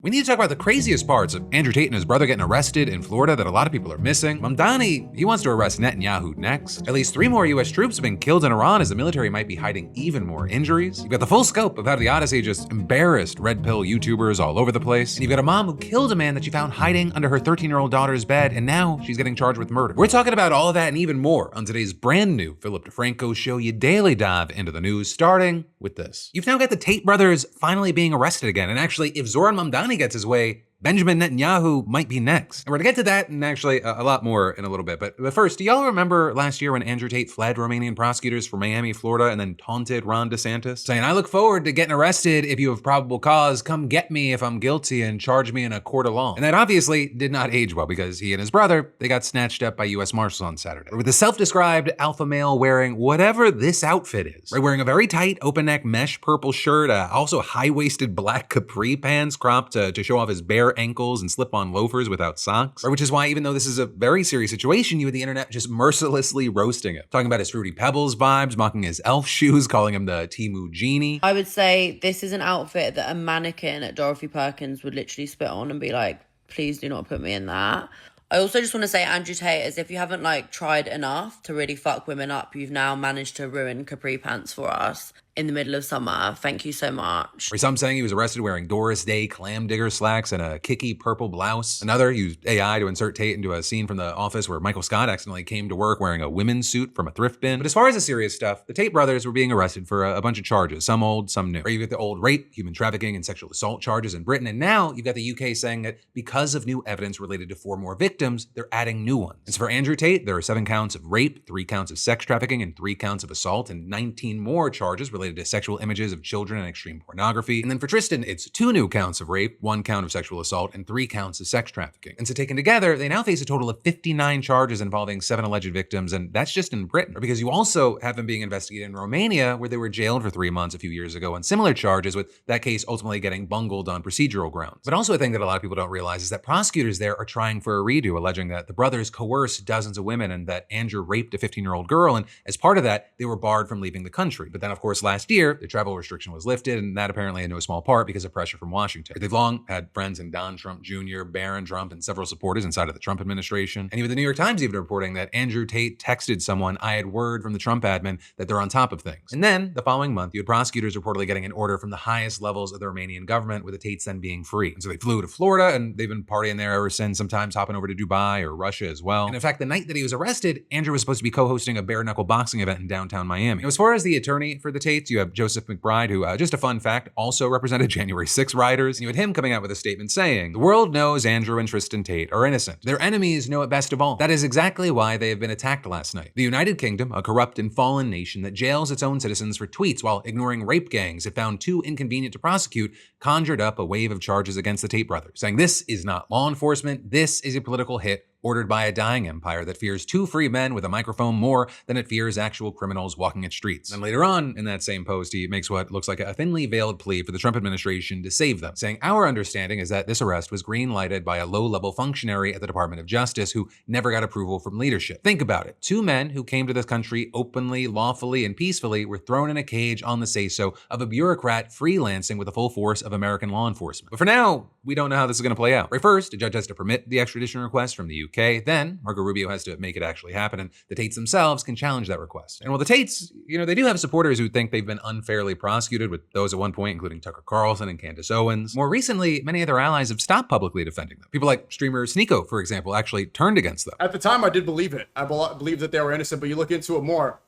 We need to talk about the craziest parts of Andrew Tate and his brother getting arrested in Florida that a lot of people are missing. Mamdani, he wants to arrest Netanyahu next. At least 3 more US troops have been killed in Iran as the military might be hiding even more injuries. You've got the full scope of how the Odyssey just embarrassed red pill YouTubers all over the place. And you've got a mom who killed a man that she found hiding under her 13-year-old daughter's bed, and now she's getting charged with murder. We're talking about all of that and even more on today's brand new Philip DeFranco show. You daily dive into the news, starting with this. You've now got the Tate brothers finally being arrested again, and actually, if Zoran Mamdani gets his way, Benjamin Netanyahu might be next. And we're gonna get to that and actually a lot more in a little bit. But first, do y'all remember last year when Andrew Tate fled Romanian prosecutors from Miami, Florida, and then taunted Ron DeSantis, saying, "I look forward to getting arrested if you have probable cause. Come get me if I'm guilty and charge me in a court of law." And that obviously did not age well because he and his brother, they got snatched up by US Marshals on Saturday. With the self-described alpha male wearing whatever this outfit is, right? Wearing a very tight open neck mesh purple shirt, also high-waisted black capri pants cropped to show off his bare ankles and slip-on loafers without socks, right? Which is why, even though this is a very serious situation, you had the internet just mercilessly roasting him, talking about his Fruity Pebbles vibes, mocking his elf shoes, calling him the Temu genie. I would say this is an outfit that a mannequin at Dorothy Perkins would literally spit on and be like, please do not put me in that. I also just want to say, Andrew Tate, as if you haven't tried enough to really fuck women up, you've now managed to ruin capri pants for us in the middle of summer. Thank you so much. Some saying he was arrested wearing Doris Day clam digger slacks and a kicky purple blouse. Another used AI to insert Tate into a scene from The Office where Michael Scott accidentally came to work wearing a women's suit from a thrift bin. But as far as the serious stuff, the Tate brothers were being arrested for a bunch of charges, some old, some new. You get the old rape, human trafficking, and sexual assault charges in Britain, and now you've got the UK saying that because of new evidence related to 4 more victims, they're adding new ones. And so for Andrew Tate, there are 7 counts of rape, 3 counts of sex trafficking, and 3 counts of assault, and 19 more charges related to sexual images of children and extreme pornography. And then for Tristan, it's 2 new counts of rape, 1 count of sexual assault, and 3 counts of sex trafficking. And so taken together, they now face a total of 59 charges involving 7 alleged victims, and that's just in Britain. Because you also have them being investigated in Romania, where they were jailed for 3 months a few years ago on similar charges, with that case ultimately getting bungled on procedural grounds. But also a thing that a lot of people don't realize is that prosecutors there are trying for a redo, alleging that the brothers coerced dozens of women and that Andrew raped a 15-year-old girl, and as part of that, they were barred from leaving the country. But then, of course, last year, the travel restriction was lifted, and that apparently in no small part because of pressure from Washington. They've long had friends in Don Trump Jr., Barron Trump, and several supporters inside of the Trump administration. And even the New York Times even reporting that Andrew Tate texted someone, "I had word from the Trump admin that they're on top of things." And then, the following month, you had prosecutors reportedly getting an order from the highest levels of the Romanian government, with the Tates then being free. And so they flew to Florida, and they've been partying there ever since, sometimes hopping over to Dubai or Russia as well. And in fact, the night that he was arrested, Andrew was supposed to be co-hosting a bare-knuckle boxing event in downtown Miami. Now, as far as the attorney for the Tates, you have Joseph McBride, who, just a fun fact, also represented January 6 rioters. And you had him coming out with a statement saying, "The world knows Andrew and Tristan Tate are innocent. Their enemies know it best of all. That is exactly why they have been attacked last night. The United Kingdom, a corrupt and fallen nation that jails its own citizens for tweets while ignoring rape gangs it found too inconvenient to prosecute, conjured up a wave of charges against the Tate brothers, saying this is not law enforcement, this is a political hit ordered by a dying empire that fears 2 free men with a microphone more than it fears actual criminals walking its streets." And later on in that same post, he makes what looks like a thinly veiled plea for the Trump administration to save them, saying, "Our understanding is that this arrest was green-lighted by a low-level functionary at the Department of Justice who never got approval from leadership." Think about it. 2 men who came to this country openly, lawfully, and peacefully were thrown in a cage on the say-so of a bureaucrat freelancing with the full force of American law enforcement. But for now, we don't know how this is going to play out. Right, first, a judge has to permit the extradition request from the UK. Then, Marco Rubio has to make it actually happen, and the Tates themselves can challenge that request. And while the Tates, they do have supporters who think they've been unfairly prosecuted, with those at one point including Tucker Carlson and Candace Owens. More recently, many of their allies have stopped publicly defending them. People like streamer Sneeko, for example, actually turned against them. At the time, I did believe it. I believed that they were innocent, but you look into it more,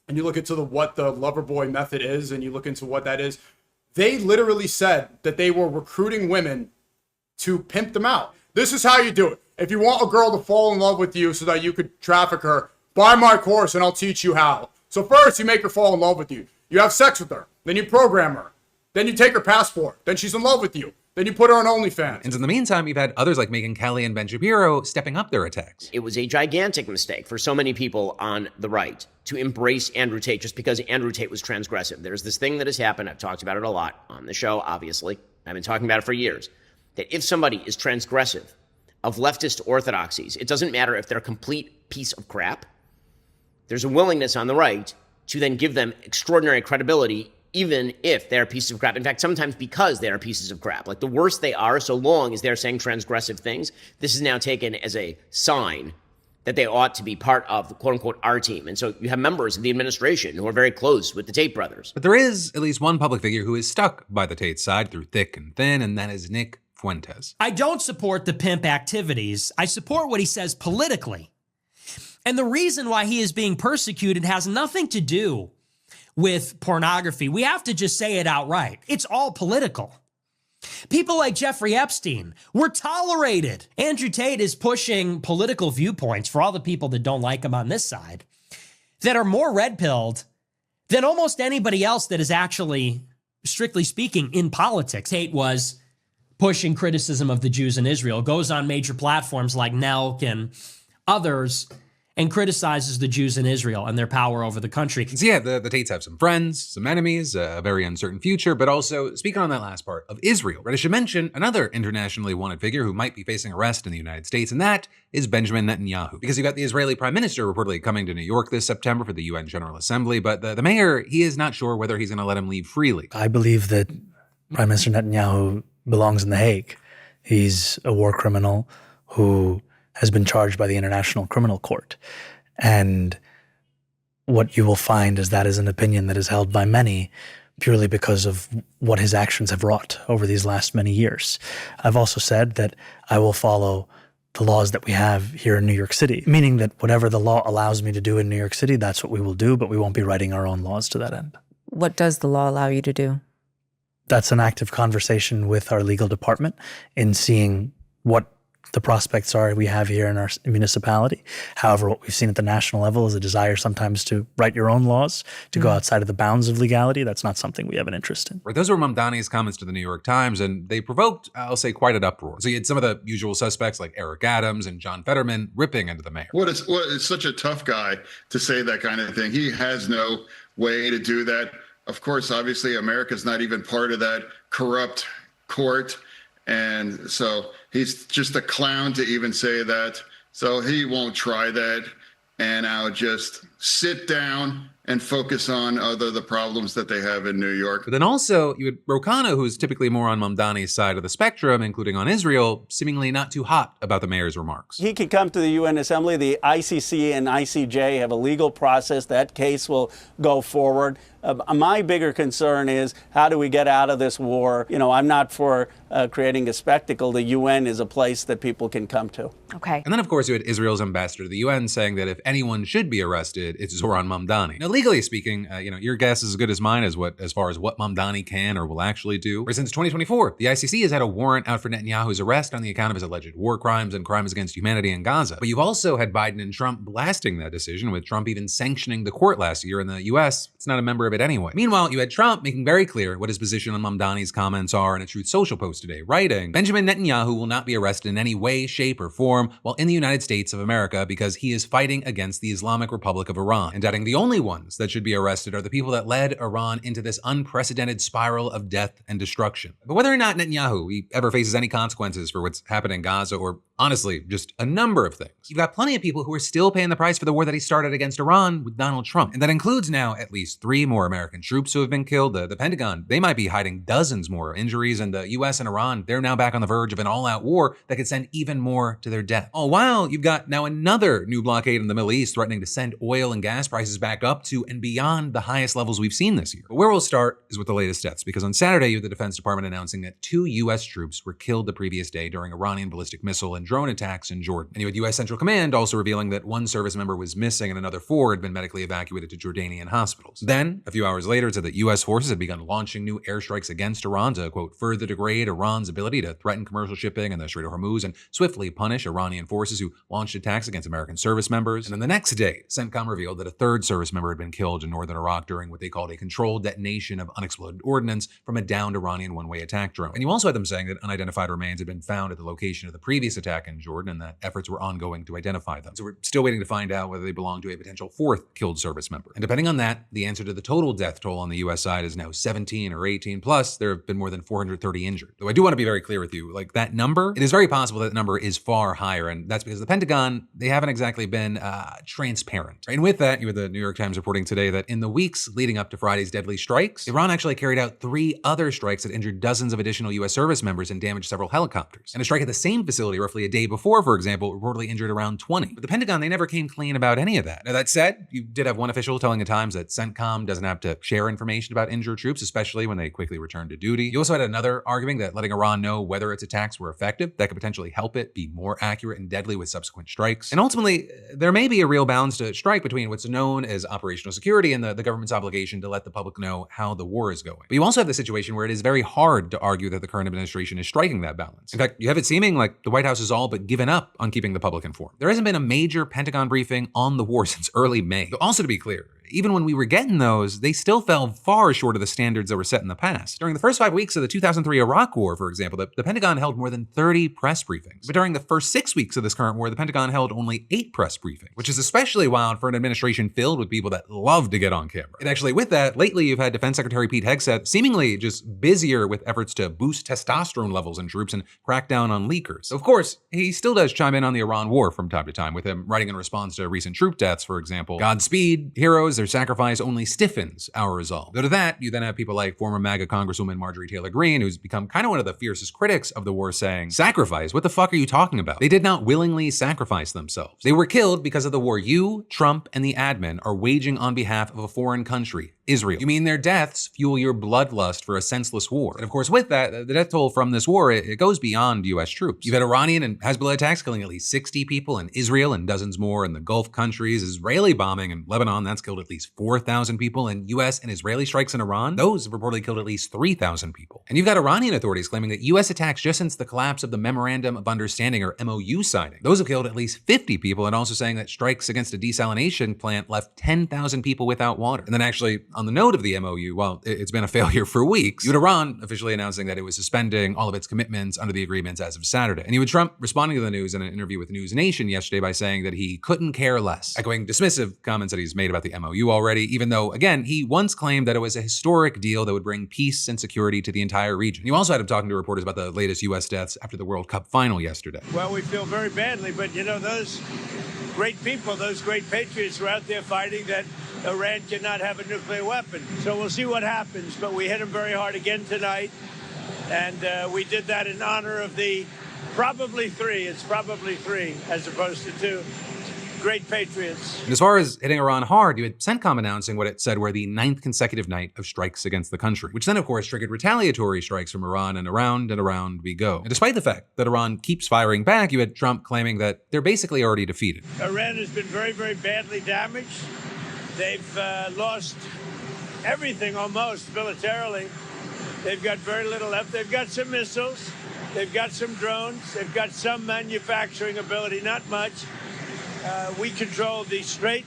and you look into what the Loverboy method is, and you look into what that is. They literally said that they were recruiting women to pimp them out. This is how you do it. If you want a girl to fall in love with you so that you could traffic her, buy my course and I'll teach you how. So first, you make her fall in love with you. You have sex with her. Then you program her. Then you take her passport. Then she's in love with you. Then you put her on OnlyFans. And in the meantime, you've had others like Megyn Kelly and Ben Shapiro stepping up their attacks. It was a gigantic mistake for so many people on the right to embrace Andrew Tate just because Andrew Tate was transgressive. There's this thing that has happened. I've talked about it a lot on the show, obviously. I've been talking about it for years. That if somebody is transgressive of leftist orthodoxies, it doesn't matter if they're a complete piece of crap. There's a willingness on the right to then give them extraordinary credibility even if they're pieces of crap. In fact, sometimes because they are pieces of crap. Like, the worse they are, so long as they're saying transgressive things, this is now taken as a sign that they ought to be part of the quote-unquote our team. And so you have members of the administration who are very close with the Tate brothers. But there is at least one public figure who is stuck by the Tate side through thick and thin, and that is Nick Fuentes. I don't support the pimp activities. I support what he says politically. And the reason why he is being persecuted has nothing to do with pornography. We have to just say it outright. It's all political. People like Jeffrey Epstein were tolerated. Andrew Tate is pushing political viewpoints for all the people that don't like him on this side that are more red-pilled than almost anybody else that is actually, strictly speaking, in politics. Tate was pushing criticism of the Jews in Israel, goes on major platforms like Nelk and others and criticizes the Jews in Israel and their power over the country. So yeah, the Tates have some friends, some enemies, a very uncertain future, but also, speaking on that last part, of Israel, right, I should mention another internationally wanted figure who might be facing arrest in the United States, and that is Benjamin Netanyahu. Because you've got the Israeli Prime Minister reportedly coming to New York this September for the UN General Assembly, but the mayor, he is not sure whether he's going to let him leave freely. I believe that Prime Minister Netanyahu belongs in The Hague. He's a war criminal who has been charged by the International Criminal Court. And what you will find is that is an opinion that is held by many purely because of what his actions have wrought over these last many years. I've also said that I will follow the laws that we have here in New York City, meaning that whatever the law allows me to do in New York City, that's what we will do, but we won't be writing our own laws to that end. What does the law allow you to do? That's an active conversation with our legal department in seeing what the prospects are we have here in our municipality. However, what we've seen at the national level is a desire sometimes to write your own laws, to go outside of the bounds of legality. That's not something we have an interest in. Right, those were Mamdani's comments to the New York Times, and they provoked, I'll say, quite an uproar. So you had some of the usual suspects like Eric Adams and John Fetterman ripping into the mayor. It's such a tough guy to say that kind of thing. He has no way to do that. Of course, obviously, America's not even part of that corrupt court. And so he's just a clown to even say that. So he won't try that. And I'll just sit down and focus on the problems that they have in New York. But then also, you had Rokana, who's typically more on Mamdani's side of the spectrum, including on Israel, seemingly not too hot about the mayor's remarks. He could come to the UN Assembly. The ICC and ICJ have a legal process. That case will go forward. My bigger concern is, how do we get out of this war? You know, I'm not for creating a spectacle. The UN is a place that people can come to. Okay. And then, of course, you had Israel's ambassador to the UN saying that if anyone should be arrested, it's Zoran Mamdani. Now, legally speaking, your guess is as good as mine as far as what Mamdani can or will actually do. Since 2024, the ICC has had a warrant out for Netanyahu's arrest on the account of his alleged war crimes and crimes against humanity in Gaza. But you've also had Biden and Trump blasting that decision, with Trump even sanctioning the court last year in the US. It's not a member of it anyway. Meanwhile, you had Trump making very clear what his position on Mamdani's comments are in a Truth Social post today, writing, Benjamin Netanyahu will not be arrested in any way, shape, or form while in the United States of America because he is fighting against the Islamic Republic of Iran. And adding, the only ones that should be arrested are the people that led Iran into this unprecedented spiral of death and destruction. But whether or not Netanyahu ever faces any consequences for what's happened in Gaza, or honestly, just a number of things, you've got plenty of people who are still paying the price for the war that he started against Iran with Donald Trump. And that includes now at least 3 more American troops who have been killed. The Pentagon, they might be hiding dozens more injuries, and the US and Iran, they're now back on the verge of an all-out war that could send even more to their death. All while you've got now another new blockade in the Middle East threatening to send oil and gas prices back up to and beyond the highest levels we've seen this year. But where we'll start is with the latest deaths, because on Saturday, you had the Defense Department announcing that 2 US troops were killed the previous day during Iranian ballistic missile and drone attacks in Jordan. And you had US Central Command also revealing that 1 service member was missing and another 4 had been medically evacuated to Jordanian hospitals. Then, a few hours later, it said that US forces had begun launching new airstrikes against Iran to, quote, further degrade Iran's ability to threaten commercial shipping in the Strait of Hormuz and swiftly punish Iranian forces who launched attacks against American service members. And then the next day, CENTCOM revealed that a 3rd service member had been killed in northern Iraq during what they called a controlled detonation of unexploded ordnance from a downed Iranian one-way attack drone. And you also had them saying that unidentified remains had been found at the location of the previous attack in Jordan and that efforts were ongoing to identify them. So we're still waiting to find out whether they belong to a potential 4th killed service member. And depending on that, the answer to the total total death toll on the US side is now 17 or 18, plus there have been more than 430 injured. Though I do want to be very clear with you, like that number, it is very possible that number is far higher, and that's because the Pentagon, they haven't exactly been transparent. And with that, you had the New York Times reporting today that in the weeks leading up to Friday's deadly strikes, Iran actually carried out 3 other strikes that injured dozens of additional US service members and damaged several helicopters. And a strike at the same facility roughly a day before, for example, reportedly injured around 20. But the Pentagon, they never came clean about any of that. Now that said, you did have one official telling the Times that CENTCOM doesn't have to share information about injured troops, especially when they quickly return to duty. You also had another arguing that letting Iran know whether its attacks were effective, that could potentially help it be more accurate and deadly with subsequent strikes. And ultimately, there may be a real balance to strike between what's known as operational security and the government's obligation to let the public know how the war is going. But you also have the situation where it is very hard to argue that the current administration is striking that balance. In fact, you have it seeming like the White House has all but given up on keeping the public informed. There hasn't been a major Pentagon briefing on the war since early May. Though also to be clear, even when we were getting those, they still fell far short of the standards that were set in the past. During the first 5 weeks of the 2003 Iraq War, for example, the Pentagon held more than 30 press briefings. But during the first 6 weeks of this current war, the Pentagon held only 8 press briefings, which is especially wild for an administration filled with people that love to get on camera. And actually with that, lately you've had Defense Secretary Pete Hegseth seemingly just busier with efforts to boost testosterone levels in troops and crack down on leakers. So of course, he still does chime in on the Iran war from time to time, with him writing in response to recent troop deaths, for example, Godspeed, heroes, their sacrifice only stiffens our resolve. Though to that, you then have people like former MAGA Congresswoman Marjorie Taylor Greene, who's become kind of one of the fiercest critics of the war, saying, "Sacrifice? What the fuck are you talking about? They did not willingly sacrifice themselves. They were killed because of the war you, Trump, and the admin are waging on behalf of a foreign country, Israel. You mean their deaths fuel your bloodlust for a senseless war?" And of course, with that, the death toll from this war, it goes beyond US troops. You've had Iranian and Hezbollah attacks killing at least 60 people in Israel and dozens more in the Gulf countries. Israeli bombing in Lebanon, that's killed at least 4,000 people. And US and Israeli strikes in Iran, those have reportedly killed at least 3,000 people. And you've got Iranian authorities claiming that US attacks just since the collapse of the Memorandum of Understanding, or MOU signing, those have killed at least 50 people, and also saying that strikes against a desalination plant left 10,000 people without water. And then actually, on the note of the MOU, well, it's been a failure for weeks. You had Iran officially announcing that it was suspending all of its commitments under the agreements as of Saturday. And you had Trump responding to the news in an interview with News Nation yesterday by saying that he couldn't care less, echoing dismissive comments that he's made about the MOU already, even though, again, he once claimed that it was a historic deal that would bring peace and security to the entire region. You also had him talking to reporters about the latest US deaths after the World Cup final yesterday. Well, we feel very badly, but you know, those great people, those great patriots were out there fighting that Iran cannot have a nuclear weapon. So we'll see what happens, but we hit them very hard again tonight, and we did that in honor of the probably 3, it's probably 3 as opposed to 2. Great patriots. And as far as hitting Iran hard, you had CENTCOM announcing what it said were the 9th consecutive night of strikes against the country, which then of course triggered retaliatory strikes from Iran, and around we go. And despite the fact that Iran keeps firing back, you had Trump claiming that they're basically already defeated. Iran has been very, very badly damaged. They've lost everything almost militarily. They've got very little left. They've got some missiles. They've got some drones. They've got some manufacturing ability, not much. We control the strait.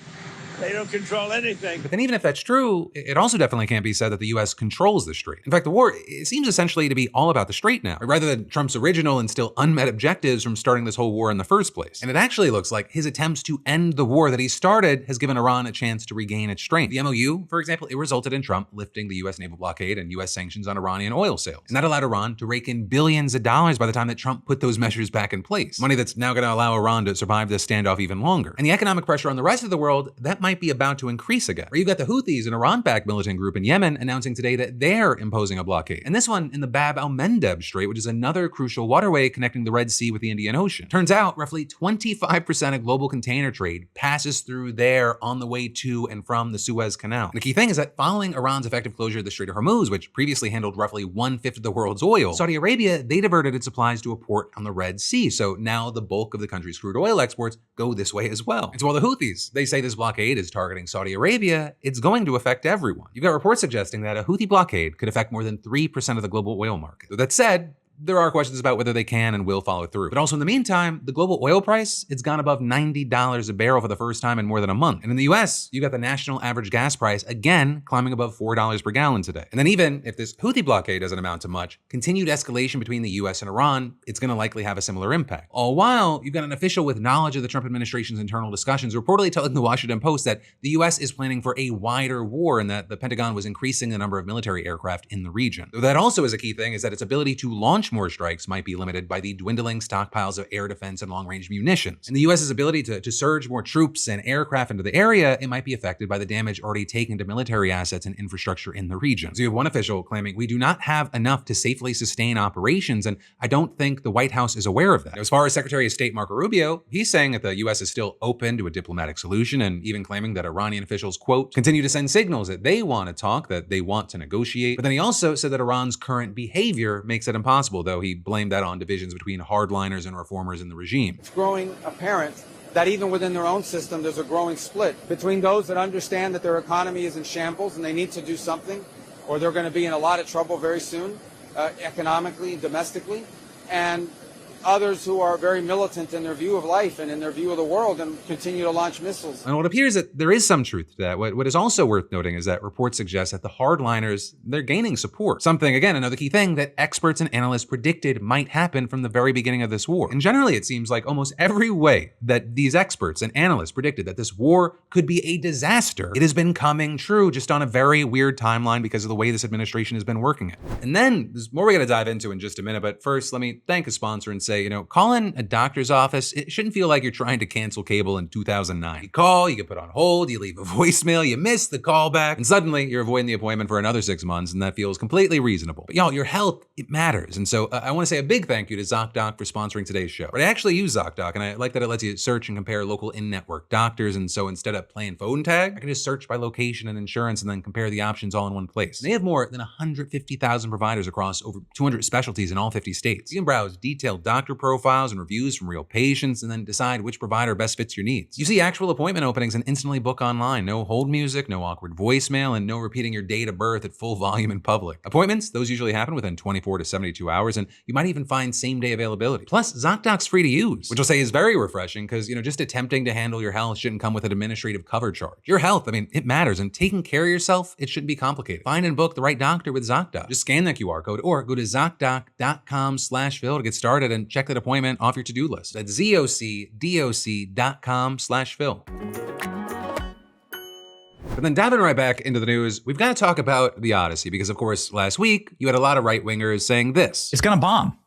They don't control anything. But then even if that's true, it also definitely can't be said that the US controls the strait. In fact, the war, it seems essentially to be all about the strait now, rather than Trump's original and still unmet objectives from starting this whole war in the first place. And it actually looks like his attempts to end the war that he started has given Iran a chance to regain its strength. The MOU, for example, it resulted in Trump lifting the US naval blockade and US sanctions on Iranian oil sales. And that allowed Iran to rake in billions of dollars by the time that Trump put those measures back in place. Money that's now going to allow Iran to survive this standoff even longer. And the economic pressure on the rest of the world, that might be about to increase again. Or you've got the Houthis, an Iran-backed militant group in Yemen, announcing today that they're imposing a blockade. And this one in the Bab al-Mandeb Strait, which is another crucial waterway connecting the Red Sea with the Indian Ocean. Turns out, roughly 25% of global container trade passes through there on the way to and from the Suez Canal. And the key thing is that following Iran's effective closure of the Strait of Hormuz, which previously handled roughly 1/5 of the world's oil, Saudi Arabia, they diverted its supplies to a port on the Red Sea. So now the bulk of the country's crude oil exports go this way as well. And so while the Houthis, they say this blockade is targeting Saudi Arabia, it's going to affect everyone. You've got reports suggesting that a Houthi blockade could affect more than 3% of the global oil market. Though that said, there are questions about whether they can and will follow through. But also in the meantime, the global oil price, it's gone above $90 a barrel for the first time in more than a month. And in the US, you got the national average gas price again climbing above $4 per gallon today. And then even if this Houthi blockade doesn't amount to much, continued escalation between the US and Iran, it's gonna likely have a similar impact. All while, you've got an official with knowledge of the Trump administration's internal discussions reportedly telling the Washington Post that the US is planning for a wider war and that the Pentagon was increasing the number of military aircraft in the region. Though that also is a key thing, is that its ability to launch more strikes might be limited by the dwindling stockpiles of air defense and long-range munitions. And the US's ability to surge more troops and aircraft into the area, it might be affected by the damage already taken to military assets and infrastructure in the region. So you have one official claiming, we do not have enough to safely sustain operations, and I don't think the White House is aware of that. As far as Secretary of State Marco Rubio, he's saying that the US is still open to a diplomatic solution, and even claiming that Iranian officials, quote, continue to send signals that they want to talk, that they want to negotiate. But then he also said that Iran's current behavior makes it impossible, though he blamed that on divisions between hardliners and reformers in the regime. It's growing apparent that even within their own system, there's a growing split between those that understand that their economy is in shambles and they need to do something, or they're going to be in a lot of trouble very soon, economically and domestically, and others who are very militant in their view of life and in their view of the world and continue to launch missiles. And what appears that there is some truth to that. What is also worth noting is that reports suggest that the hardliners, they're gaining support. Something, again, another key thing that experts and analysts predicted might happen from the very beginning of this war. And generally, it seems like almost every way that these experts and analysts predicted that this war could be a disaster, it has been coming true, just on a very weird timeline because of the way this administration has been working it. And then there's more we're going to dive into in just a minute, but first, let me thank a sponsor and say, calling a doctor's office, it shouldn't feel like you're trying to cancel cable in 2009. You call, you get put on hold, you leave a voicemail, you miss the callback, and suddenly you're avoiding the appointment for another 6 months, and that feels completely reasonable. But y'all, your health, it matters. And so I want to say a big thank you to Zocdoc for sponsoring today's show. But I actually use Zocdoc, and I like that it lets you search and compare local in-network doctors, and so instead of playing phone tag, I can just search by location and insurance and then compare the options all in one place. And they have more than 150,000 providers across over 200 specialties in all 50 states. You can browse detailed doctor profiles and reviews from real patients and then decide which provider best fits your needs. You see actual appointment openings and instantly book online. No hold music, no awkward voicemail, and no repeating your date of birth at full volume in public. Appointments, those usually happen within 24 to 72 hours, and you might even find same-day availability. Plus, Zocdoc's free to use, which I'll say is very refreshing because, just attempting to handle your health shouldn't come with an administrative cover charge. Your health, it matters, and taking care of yourself, it shouldn't be complicated. Find and book the right doctor with Zocdoc. Just scan that QR code or go to Zocdoc.com/Phil to get started and check that appointment off your to-do list. That's ZocDoc.com/Phil. But then diving right back into the news, we've got to talk about the Odyssey because, of course, last week you had a lot of right-wingers saying this. It's going to bomb.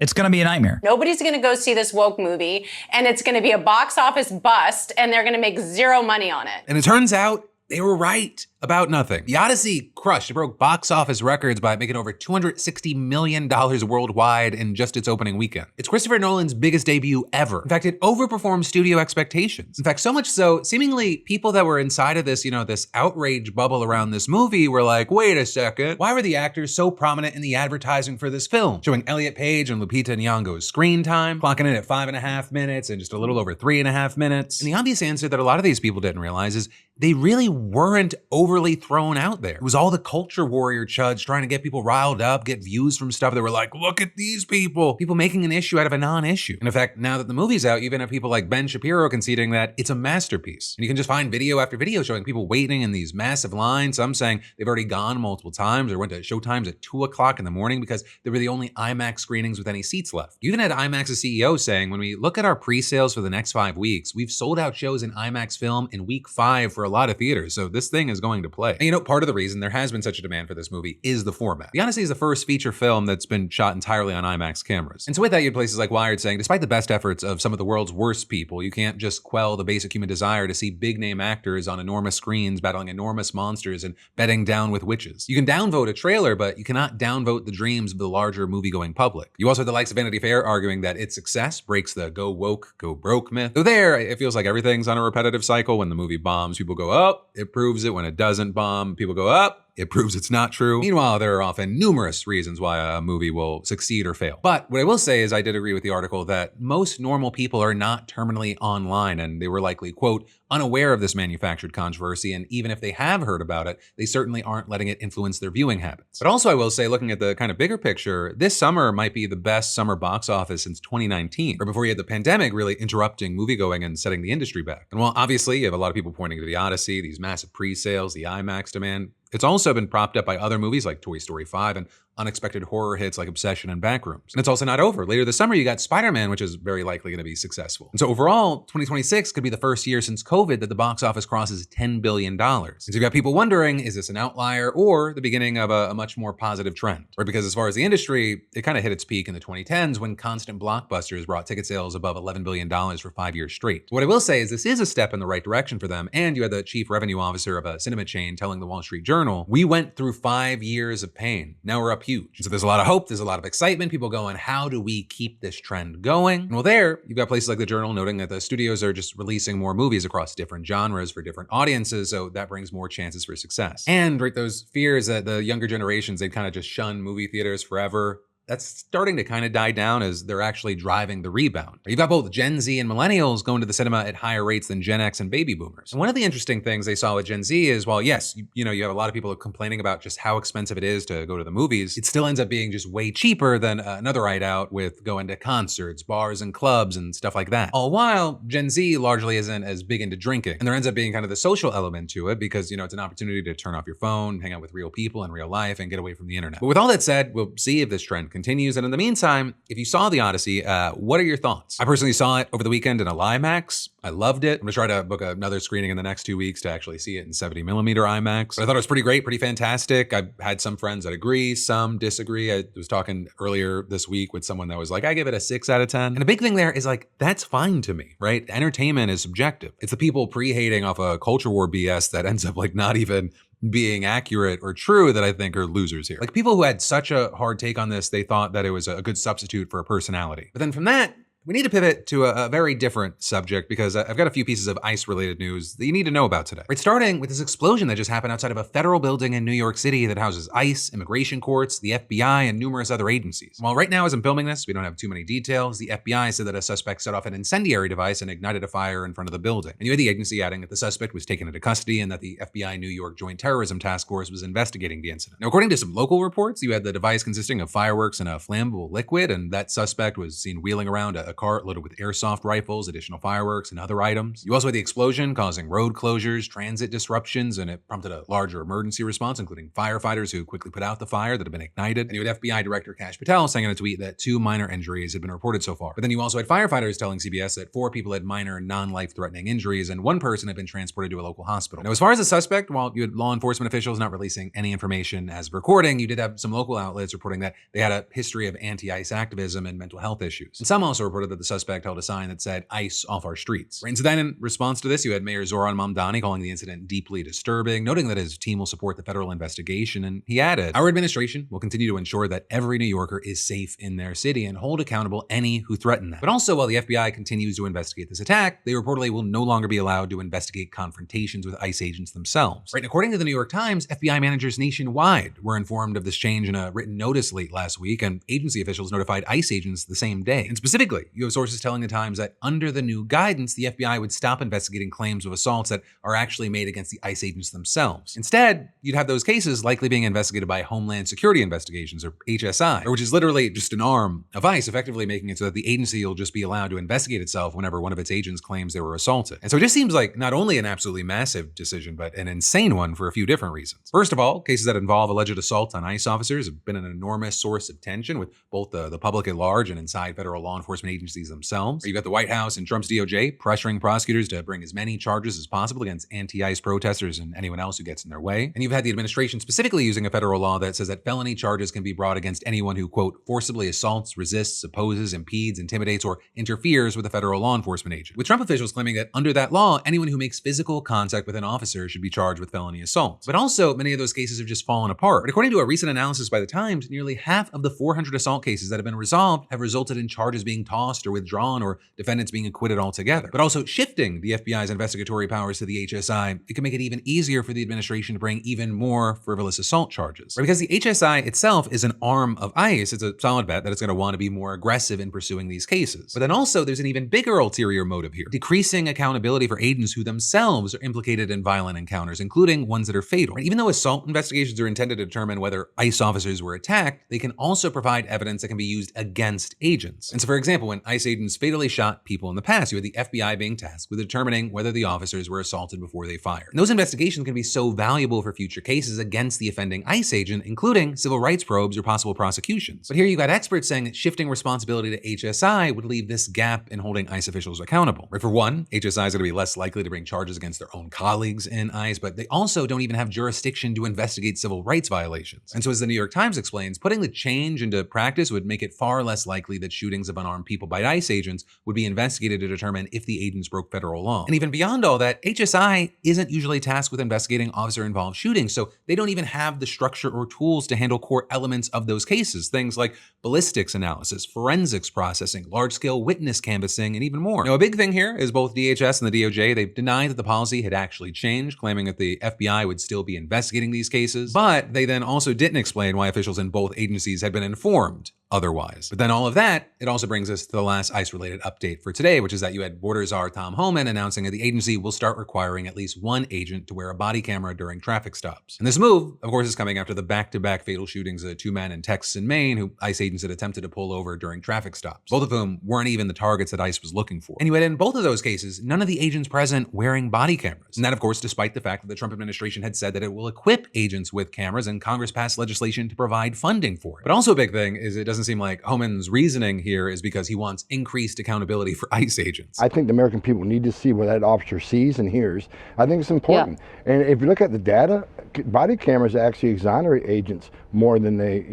It's going to be a nightmare. Nobody's going to go see this woke movie, and it's going to be a box office bust, and they're going to make zero money on it. And it turns out they were right about nothing. The Odyssey crushed. It broke box office records by making over $260 million worldwide in just its opening weekend. It's Christopher Nolan's biggest debut ever. In fact, it overperformed studio expectations. In fact, so much so, seemingly people that were inside of this, this outrage bubble around this movie were like, wait a second, why were the actors so prominent in the advertising for this film? Showing Elliot Page and Lupita Nyong'o's screen time, clocking in at 5.5 minutes and just a little over 3.5 minutes. And the obvious answer that a lot of these people didn't realize is they really weren't overly thrown out there. It was all the culture warrior chuds trying to get people riled up, get views from stuff that were like, look at these people making an issue out of a non-issue. And in fact, now that the movie's out, you even have people like Ben Shapiro conceding that it's a masterpiece. And you can just find video after video showing people waiting in these massive lines, some saying they've already gone multiple times or went to showtimes at 2 o'clock in the morning because they were the only IMAX screenings with any seats left. You even had IMAX's CEO saying, when we look at our pre-sales for the next 5 weeks, we've sold out shows in IMAX film in week 5 for a lot of theaters, so this thing is going to play. And part of the reason there has been such a demand for this movie is the format. The Odyssey is the first feature film that's been shot entirely on IMAX cameras. And so with that, you had places like Wired saying, despite the best efforts of some of the world's worst people, you can't just quell the basic human desire to see big-name actors on enormous screens battling enormous monsters and bedding down with witches. You can downvote a trailer, but you cannot downvote the dreams of the larger movie-going public. You also had the likes of Vanity Fair arguing that its success breaks the go woke, go broke myth. Though there, it feels like everything's on a repetitive cycle. When the movie bombs, people go, oh, it proves it. When it doesn't bomb, people go, up. it proves it's not true. Meanwhile, there are often numerous reasons why a movie will succeed or fail. But what I will say is I did agree with the article that most normal people are not terminally online, and they were likely, quote, unaware of this manufactured controversy, and even if they have heard about it, they certainly aren't letting it influence their viewing habits. But also I will say, looking at the kind of bigger picture, this summer might be the best summer box office since 2019, or before you had the pandemic really interrupting moviegoing and setting the industry back. And while obviously you have a lot of people pointing to the Odyssey, these massive pre-sales, the IMAX demand, it's also been propped up by other movies like Toy Story 5 and unexpected horror hits like Obsession and Backrooms. And it's also not over. Later this summer, you got Spider-Man, which is very likely going to be successful. And so overall, 2026 could be the first year since COVID that the box office crosses $10 billion. And so you've got people wondering, is this an outlier or the beginning of a much more positive trend? Right? Because as far as the industry, it kind of hit its peak in the 2010s when constant blockbusters brought ticket sales above $11 billion for 5 years straight. What I will say is this is a step in the right direction for them. And you had the chief revenue officer of a cinema chain telling the Wall Street Journal, we went through 5 years of pain. Now we're up huge. And so there's a lot of hope, there's a lot of excitement, people going, how do we keep this trend going? And well, there, you've got places like the Journal noting that the studios are just releasing more movies across different genres for different audiences, so that brings more chances for success. And right, those fears that the younger generations, they'd kind of just shun movie theaters forever, that's starting to kind of die down as they're actually driving the rebound. You've got both Gen Z and millennials going to the cinema at higher rates than Gen X and baby boomers. And one of the interesting things they saw with Gen Z is, while yes, you have a lot of people complaining about just how expensive it is to go to the movies, it still ends up being just way cheaper than another night out with going to concerts, bars and clubs and stuff like that. All while Gen Z largely isn't as big into drinking. And there ends up being kind of the social element to it because, it's an opportunity to turn off your phone, hang out with real people in real life and get away from the internet. But with all that said, we'll see if this trend continues. And in the meantime, if you saw the Odyssey, what are your thoughts? I personally saw it over the weekend in a IMAX. I loved it. I'm gonna try to book another screening in the next 2 weeks to actually see it in 70mm IMAX. But I thought it was pretty great, pretty fantastic. I've had some friends that agree, some disagree. I was talking earlier this week with someone that was like, I give it a 6 out of 10. And a big thing there is like, that's fine to me, right? Entertainment is subjective. It's the people pre-hating off a culture war BS that ends up like not even being accurate or true that I think are losers here. Like people who had such a hard take on this, they thought that it was a good substitute for a personality. But then from that, we need to pivot to a very different subject because I've got a few pieces of ICE-related news that you need to know about today. Right, starting with this explosion that just happened outside of a federal building in New York City that houses ICE, immigration courts, the FBI, and numerous other agencies. While right now, as I'm filming this, we don't have too many details. The FBI said that a suspect set off an incendiary device and ignited a fire in front of the building. And you had the agency adding that the suspect was taken into custody and that the FBI New York Joint Terrorism Task Force was investigating the incident. Now, according to some local reports, you had the device consisting of fireworks and a flammable liquid, and that suspect was seen wheeling around a cart loaded with airsoft rifles, additional fireworks, and other items. You also had the explosion causing road closures, transit disruptions, and it prompted a larger emergency response, including firefighters who quickly put out the fire that had been ignited. And you had FBI Director Kash Patel saying in a tweet that 2 minor injuries had been reported so far. But then you also had firefighters telling CBS that 4 people had minor, non-life-threatening injuries, and 1 person had been transported to a local hospital. Now, as far as the suspect, while you had law enforcement officials not releasing any information as of recording, you did have some local outlets reporting that they had a history of anti-ICE activism and mental health issues. And some also reported that the suspect held a sign that said ICE off our streets. And so then in response to this, you had Mayor Zoran Mamdani calling the incident deeply disturbing, noting that his team will support the federal investigation. And he added, our administration will continue to ensure that every New Yorker is safe in their city and hold accountable any who threaten them. But also, while the FBI continues to investigate this attack, they reportedly will no longer be allowed to investigate confrontations with ICE agents themselves. Right, and according to the New York Times, FBI managers nationwide were informed of this change in a written notice late last week, and agency officials notified ICE agents the same day. And specifically, you have sources telling the Times that under the new guidance, the FBI would stop investigating claims of assaults that are actually made against the ICE agents themselves. Instead, you'd have those cases likely being investigated by Homeland Security Investigations, or HSI, which is literally just an arm of ICE, effectively making it so that the agency will just be allowed to investigate itself whenever one of its agents claims they were assaulted. And so it just seems like not only an absolutely massive decision, but an insane one for a few different reasons. First of all, cases that involve alleged assault on ICE officers have been an enormous source of tension with both the public at large and inside federal law enforcement agencies themselves. You've got the White House and Trump's DOJ pressuring prosecutors to bring as many charges as possible against anti-ICE protesters and anyone else who gets in their way. And you've had the administration specifically using a federal law that says that felony charges can be brought against anyone who, quote, forcibly assaults, resists, opposes, impedes, intimidates, or interferes with a federal law enforcement agent. With Trump officials claiming that under that law, anyone who makes physical contact with an officer should be charged with felony assault. But also, many of those cases have just fallen apart. But according to a recent analysis by the Times, nearly half of the 400 assault cases that have been resolved have resulted in charges being tossed lost or withdrawn or defendants being acquitted altogether. But also shifting the FBI's investigatory powers to the HSI, it can make it even easier for the administration to bring even more frivolous assault charges. Right? Because the HSI itself is an arm of ICE, it's a solid bet that it's going to want to be more aggressive in pursuing these cases. But then also there's an even bigger ulterior motive here, decreasing accountability for agents who themselves are implicated in violent encounters, including ones that are fatal. Right? Even though assault investigations are intended to determine whether ICE officers were attacked, they can also provide evidence that can be used against agents. And so, for example, when ICE agents fatally shot people in the past, you had the FBI being tasked with determining whether the officers were assaulted before they fired. And those investigations can be so valuable for future cases against the offending ICE agent, including civil rights probes or possible prosecutions. But here you got experts saying that shifting responsibility to HSI would leave this gap in holding ICE officials accountable. Right? For one, HSI is going to be less likely to bring charges against their own colleagues in ICE, but they also don't even have jurisdiction to investigate civil rights violations. And so as the New York Times explains, putting the change into practice would make it far less likely that shootings of unarmed people by ICE agents would be investigated to determine if the agents broke federal law. And even beyond all that, HSI isn't usually tasked with investigating officer-involved shootings, so they don't even have the structure or tools to handle core elements of those cases, things like ballistics analysis, forensics processing, large-scale witness canvassing, and even more. Now, a big thing here is both DHS and the DOJ, they've denied that the policy had actually changed, claiming that the FBI would still be investigating these cases, but they then also didn't explain why officials in both agencies had been informed otherwise. But then all of that, it also brings us to the last ICE-related update for today, which is that you had Border Czar Tom Homan announcing that the agency will start requiring at least one agent to wear a body camera during traffic stops. And this move, of course, is coming after the back-to-back fatal shootings of two men in Texas and Maine who ICE agents had attempted to pull over during traffic stops, both of whom weren't even the targets that ICE was looking for. And you had in both of those cases, none of the agents present wearing body cameras. And that, of course, despite the fact that the Trump administration had said that it will equip agents with cameras, and Congress passed legislation to provide funding for it. But also a big thing is it doesn't seem like Homan's reasoning here is because he wants increased accountability for ICE agents. I think the American people need to see what that officer sees and hears. I think it's important. Yeah. And if you look at the data, body cameras actually exonerate agents more than they,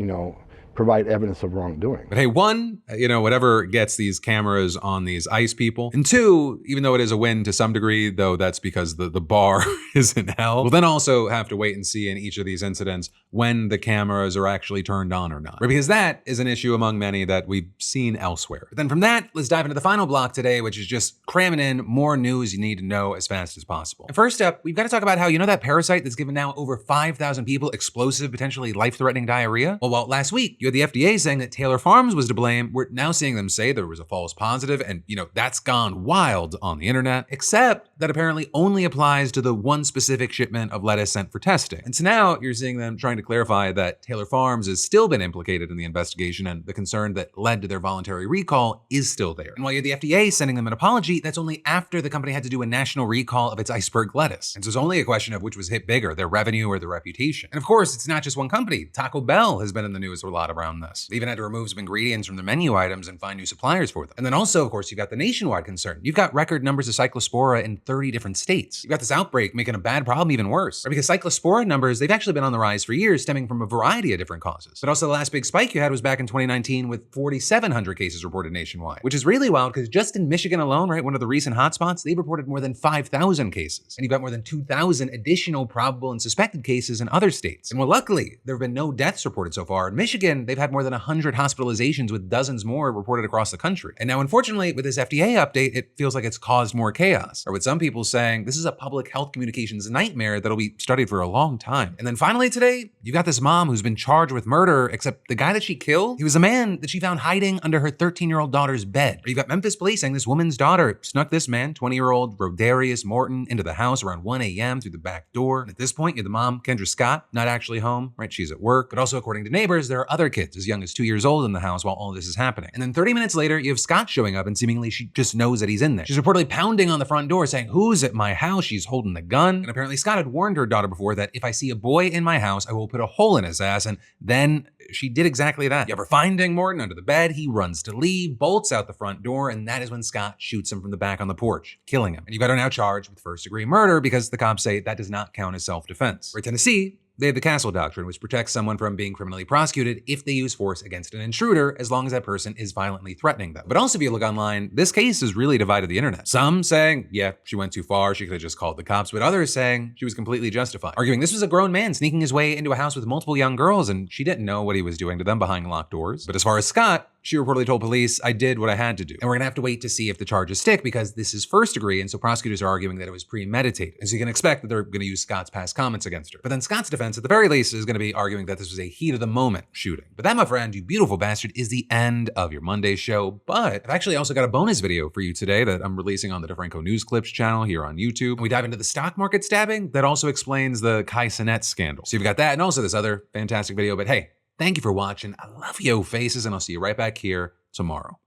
provide evidence of wrongdoing. But hey, one, whatever gets these cameras on these ICE people. And two, even though it is a win to some degree, though that's because the bar is in hell, we'll then also have to wait and see in each of these incidents when the cameras are actually turned on or not. Right? Because that is an issue among many that we've seen elsewhere. But then from that, let's dive into the final block today, which is just cramming in more news you need to know as fast as possible. And first up, we've got to talk about how, that parasite that's given now over 5,000 people explosive, potentially life-threatening diarrhea? Well, last week, you had the FDA saying that Taylor Farms was to blame. We're now seeing them say there was a false positive, and that's gone wild on the internet, except that apparently only applies to the one specific shipment of lettuce sent for testing. And so now you're seeing them trying to clarify that Taylor Farms has still been implicated in the investigation, and the concern that led to their voluntary recall is still there. And while you have the FDA sending them an apology, that's only after the company had to do a national recall of its iceberg lettuce. And so it's only a question of which was hit bigger, their revenue or their reputation. And of course, it's not just one company. Taco Bell has been in the news a lot around this. They even had to remove some ingredients from their menu items and find new suppliers for them. And then also, of course, you've got the nationwide concern. You've got record numbers of Cyclospora in 30 different states. You've got this outbreak making a bad problem even worse. Right? Because Cyclospora numbers, they've actually been on the rise for years, stemming from a variety of different causes. But also the last big spike you had was back in 2019 with 4,700 cases reported nationwide, which is really wild because just in Michigan alone, right, one of the recent hotspots, they've reported more than 5,000 cases. And you've got more than 2,000 additional probable and suspected cases in other states. And well, luckily, there have been no deaths reported so far. In Michigan, they've had more than 100 hospitalizations with dozens more reported across the country. And now, unfortunately, with this FDA update, it feels like it's caused more chaos, or with some people saying this is a public health communications nightmare that'll be studied for a long time. And then finally today, you got this mom who's been charged with murder, except the guy that she killed, he was a man that she found hiding under her 13-year-old daughter's bed. Or you got Memphis police saying this woman's daughter snuck this man, 20-year-old Rodarius Morton, into the house around 1 a.m. through the back door. And at this point, you have the mom, Kendra Scott, not actually home, right? She's at work. But also, according to neighbors, there are other kids as young as 2 years old in the house while all this is happening. And then 30 minutes later, you have Scott showing up, and seemingly she just knows that he's in there. She's reportedly pounding on the front door saying, "Who's at my house?" She's holding the gun. And apparently Scott had warned her daughter before that if I see a boy in my house, I will put a hole in his ass. And then she did exactly that. You have her finding Morton under the bed. He runs to leave, bolts out the front door, and that is when Scott shoots him from the back on the porch, killing him. And you've got her now charged with first-degree murder because the cops say that does not count as self-defense. For Tennessee, they have the Castle Doctrine, which protects someone from being criminally prosecuted if they use force against an intruder, as long as that person is violently threatening them. But also, if you look online, this case has really divided the internet. Some saying, yeah, she went too far, she could have just called the cops, but others saying she was completely justified, arguing this was a grown man sneaking his way into a house with multiple young girls, and she didn't know what he was doing to them behind locked doors. But as far as Scott, She reportedly told police, "I did what I had to do." And we're gonna have to wait to see if the charges stick because this is first degree, and so prosecutors are arguing that it was premeditated. And so you can expect that they're gonna use Scott's past comments against her. But then Scott's defense, at the very least, is gonna be arguing that this was a heat of the moment shooting. But that, my friend, you beautiful bastard, is the end of your Monday show. But I've actually also got a bonus video for you today that I'm releasing on the DeFranco News Clips channel here on YouTube. We dive into the stock market stabbing that also explains the Kai Cenat scandal. So you've got that and also this other fantastic video. But hey, thank you for watching. I love yo faces, and I'll see you right back here tomorrow.